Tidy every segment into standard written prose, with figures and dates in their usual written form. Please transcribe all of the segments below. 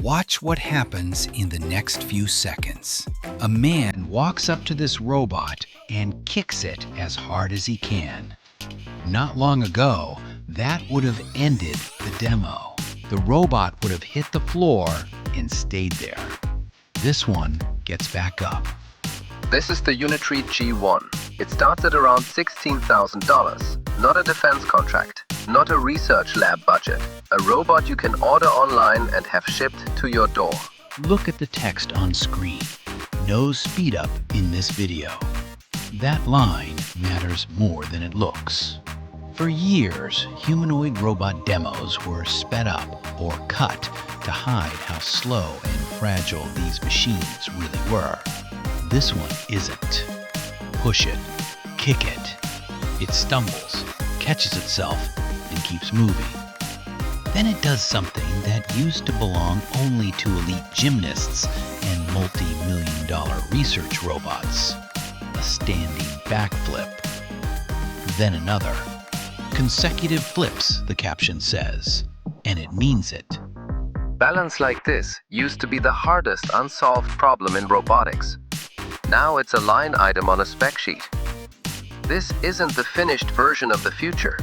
Watch what happens in the next few seconds. A man walks up to this robot and kicks it as hard as he can. Not long ago, that would have ended the demo. The robot would have hit the floor and stayed there. This one gets back up. This is the Unitree G1. It starts at around $16,000. Not a defense contract, not a research lab budget. A robot you can order online and have shipped to your door. Look at the text on screen. No speed up in this video. That line matters more than it looks. For years, humanoid robot demos were sped up or cut to hide how slow and fragile these machines really were. This one isn't. Push it, kick it. It stumbles, catches itself, and keeps moving. Then it does something that used to belong only to elite gymnasts and multi-million-dollar research robots. A standing backflip. Then another. Consecutive flips, the caption says, and it means it. Balance like this used to be the hardest unsolved problem in robotics. Now it's a line item on a spec sheet. This isn't the finished version of the future.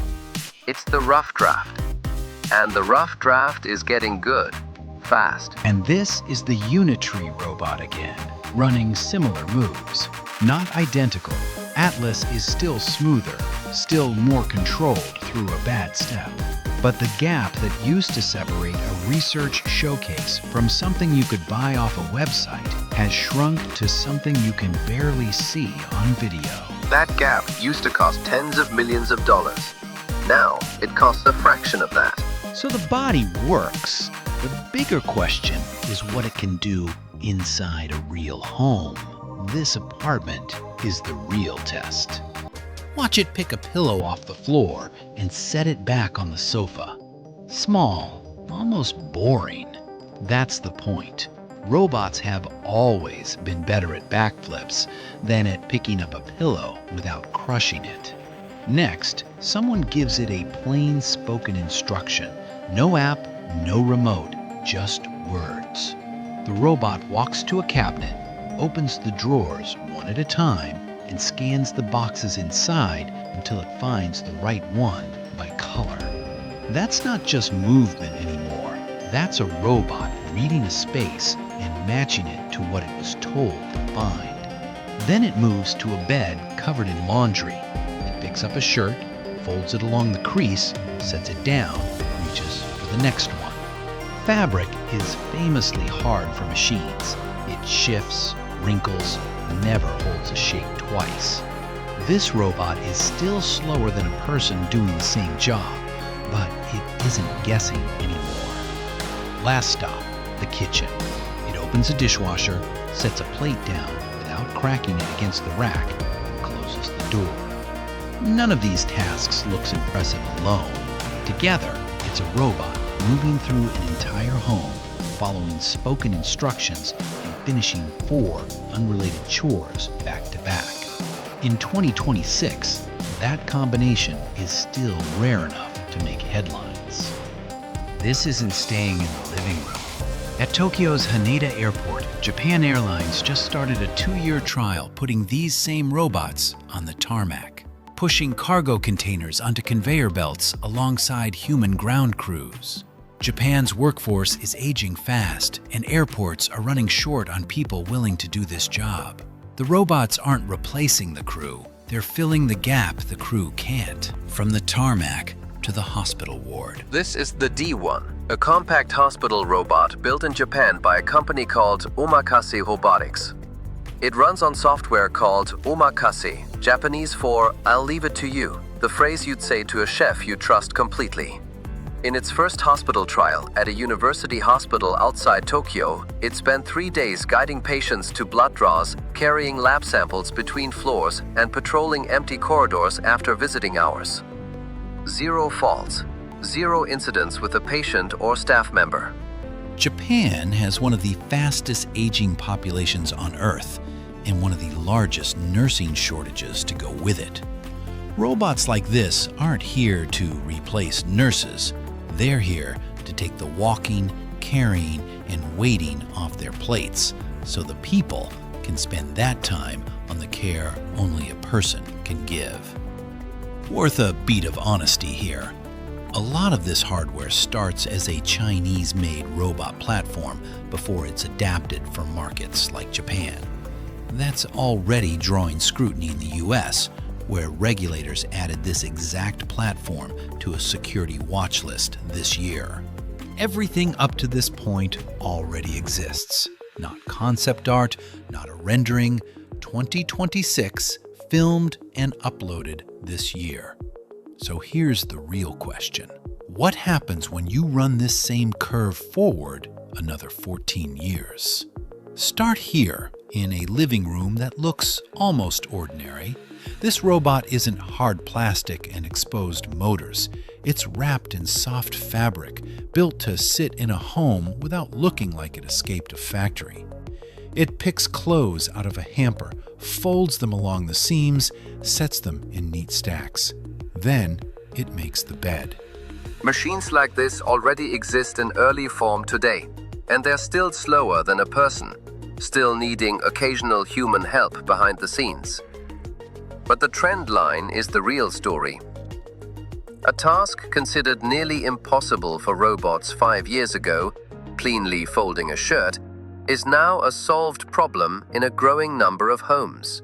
It's the rough draft. And the rough draft is getting good, fast. And this is the Unitree robot again, running similar moves. Not identical. Atlas is still smoother, still more controlled through a bad step. But the gap that used to separate a research showcase from something you could buy off a website has shrunk to something you can barely see on video. That gap used to cost tens of millions of dollars. Now it costs a fraction of that. So the body works. The bigger question is what it can do inside a real home. This apartment is the real test. Watch it pick a pillow off the floor and set it back on the sofa. Small, almost boring. That's the point. Robots have always been better at backflips than at picking up a pillow without crushing it. Next, someone gives it a plain spoken instruction. No app, no remote, just words. The robot walks to a cabinet, opens the drawers one at a time, and scans the boxes inside until it finds the right one by color. That's not just movement anymore. That's a robot reading a space and matching it to what it was told to find. Then it moves to a bed covered in laundry. It picks up a shirt, folds it along the crease, sets it down, reaches for the next one. Fabric is famously hard for machines. It shifts, wrinkles, never holds a shape twice. This robot is still slower than a person doing the same job, but it isn't guessing anymore. Last stop, the kitchen. It opens a dishwasher, sets a plate down without cracking it against the rack, and closes the door. None of these tasks looks impressive alone. Together, it's a robot moving through an entire home, following spoken instructions and finishing 4 unrelated chores back to back. In 2026, that combination is still rare enough to make headlines. This isn't staying in the living room. At Tokyo's Haneda Airport, Japan Airlines just started a 2-year trial putting these same robots on the tarmac, pushing cargo containers onto conveyor belts alongside human ground crews. Japan's workforce is aging fast, and airports are running short on people willing to do this job. The robots aren't replacing the crew, they're filling the gap the crew can't, from the tarmac to the hospital ward. This is the D1, a compact hospital robot built in Japan by a company called Omakase Robotics. It runs on software called Omakase, Japanese for "I'll leave it to you," the phrase you'd say to a chef you trust completely. In its first hospital trial at a university hospital outside Tokyo, it spent 3 days guiding patients to blood draws, carrying lab samples between floors, and patrolling empty corridors after visiting hours. 0 faults, 0 incidents with a patient or staff member. Japan has one of the fastest aging populations on Earth and one of the largest nursing shortages to go with it. Robots like this aren't here to replace nurses. They're here to take the walking carrying and waiting off their plates, so the people can spend that time on the care only a person can give. Worth a beat of honesty here. A lot of this hardware starts as a Chinese-made robot platform before it's adapted for markets like Japan. That's already drawing scrutiny in the US, where regulators added this exact platform to a security watch list this year. Everything up to this point already exists. Not concept art, not a rendering. 2026, filmed and uploaded this year. So here's the real question. What happens when you run this same curve forward another 14 years? Start here, in a living room that looks almost ordinary. This robot isn't hard plastic and exposed motors. It's wrapped in soft fabric, built to sit in a home without looking like it escaped a factory. It picks clothes out of a hamper, folds them along the seams, sets them in neat stacks. Then it makes the bed. Machines like this already exist in early form today, and they're still slower than a person, still needing occasional human help behind the scenes. But the trend line is the real story. A task considered nearly impossible for robots 5 years ago, cleanly folding a shirt, is now a solved problem in a growing number of homes.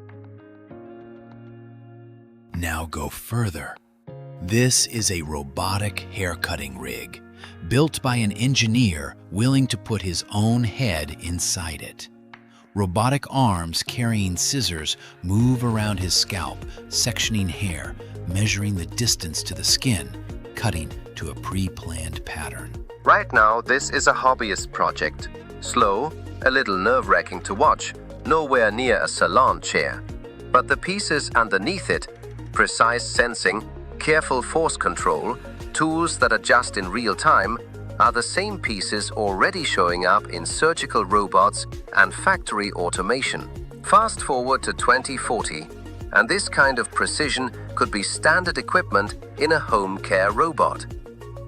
Now go further. This is a robotic haircutting rig, built by an engineer willing to put his own head inside it. Robotic arms carrying scissors move around his scalp, sectioning hair, measuring the distance to the skin, cutting to a pre-planned pattern. Right now, this is a hobbyist project. Slow, a little nerve-wracking to watch, nowhere near a salon chair. But the pieces underneath it, precise sensing, careful force control, tools that adjust in real time, are the same pieces already showing up in surgical robots and factory automation. Fast forward to 2040, and this kind of precision could be standard equipment in a home care robot.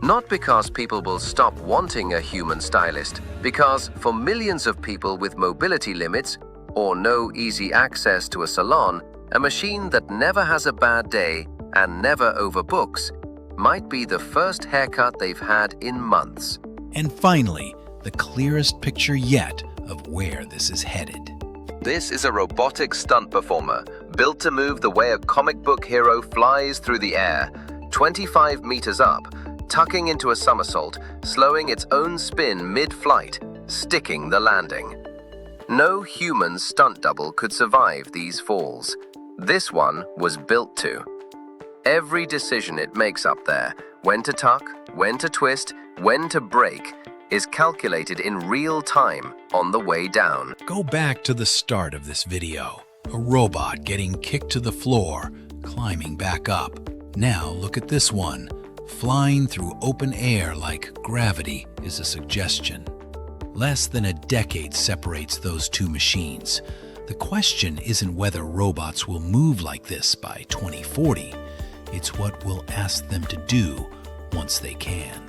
Not because people will stop wanting a human stylist, because for millions of people with mobility limits or no easy access to a salon, a machine that never has a bad day and never overbooks might be the first haircut they've had in months. And finally, the clearest picture yet of where this is headed. This is a robotic stunt performer, built to move the way a comic book hero flies through the air, 25 meters up, tucking into a somersault, slowing its own spin mid-flight, sticking the landing. No human stunt double could survive these falls. This one was built to. Every decision it makes up there, when to tuck, when to twist, when to brake, is calculated in real time on the way down. Go back to the start of this video. A robot getting kicked to the floor, climbing back up. Now look at this one, flying through open air like gravity is a suggestion. Less than a decade separates those two machines. The question isn't whether robots will move like this by 2040. It's what we'll ask them to do once they can.